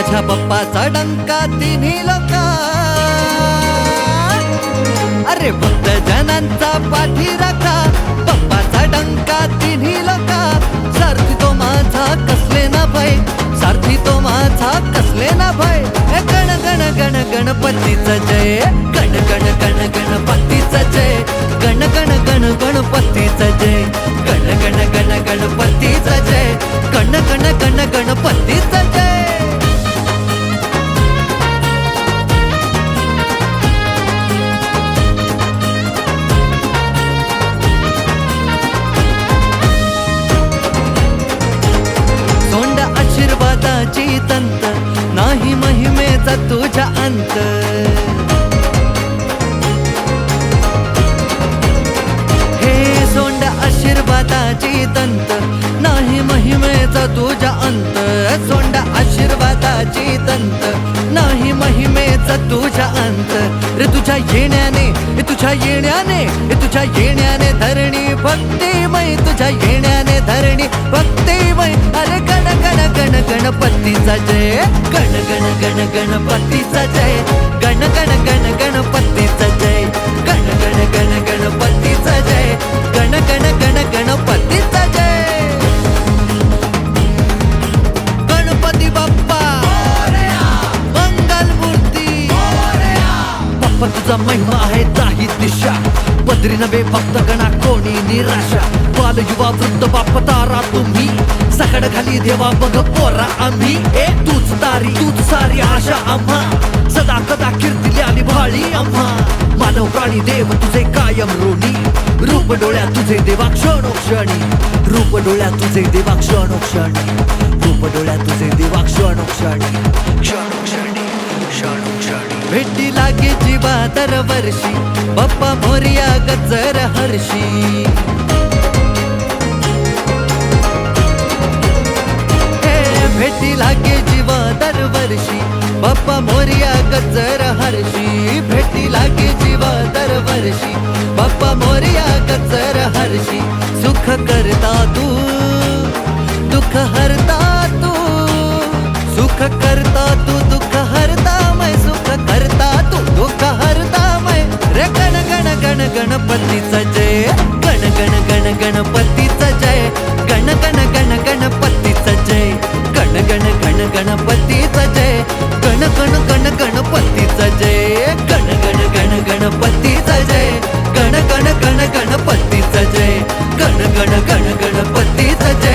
तुझ्या बाप्पाचा डंका तिन्ही लोका, अरे भक्त जनांचा पाठी राखा, बाप्पाचा डंका तिन्ही लोका. सारथी तो माझा कसले ना भय, सारथी तो माझा कसले ना भय. गण गण गण गणपतीचा जय, गण गण गण गणपतीचा जय, गण गण गण गणपतीचा जय, गण गण गण गणपतीचा जय, गण गण गण गणपतीचा जय. सोंड आशीर्वादाची तंत, नाही महिमेचा तुझ्या अंत. हे सोंड आशीर्वादाची तंत, नाही महिमेचा तुझ्या अंत. सोंड आशीर्वादाची तंत, नाही महिमेचा तुझ्या अंत. रे तुझ्या येण्याने, तुझ्या येण्याने, तुझ्या येण्याने धरणी भक्तिमय, तुझ्या येण्याने धरणी भक्तिमय. अरे गण गण गण गणपतीचा जय, गण गण गण गणपतीचा जय, गण गण गण गणपतीचा जय, गण गण गण गणपतीचा जय, गण गण गण गणपतीचा जय. गणपती बाप्पा मंगल मूर्ती, बाप्पा तुझा महिमा आहे नाही दिशा, बद्री नव्हे भक्त गणा कोणी निराशा. बाल युवा वृद्ध बाप्पा तारा तुम्ही, सकाळ खाली देवा बघ पोरा आम्ही. तूच तारी तूच सारी आशा आम्हा, सदा कदा कीर्ती आली भाळी आम्हा. मानव प्राणी देव तुझे कायम ऋणी, रूप डोळ्यात तुझे देवा क्षणोक्षणी, रूप डोळ्यात तुझे देवा क्षणोक्षणी, रूप डोळ्यात तुझे देवा क्षणोक्षणी, क्षणोक्षणी क्षणोक्षणी. भेटी लागे जीवा दरवर्षी, बाप्पा मोरया गजर हर्षी. भेटी लागे जीवा दरवर्षी, बाप्पा मोरया गजर हर्षी. भेटी लागे जीवा दरवर्षी, बाप्पा मोरया गजर हर्षी. सुख करता तू, दुःख हरता तू, सुख करता तू, दुःख हरता मै, सुख करता तू, दुःख हरता मै. रे गण गण गण गणपतीचा जय, गण गण गण गणपतीचा जय, गण गण गण गणपतीचा जय, गण गण गण गणपतीचा जय, गण गण गण गणपतीचा जय, गण गण गण गणपतीचा जय, गण गण गण गणपतीचा जय, गण गण गण गणपतीचा जय.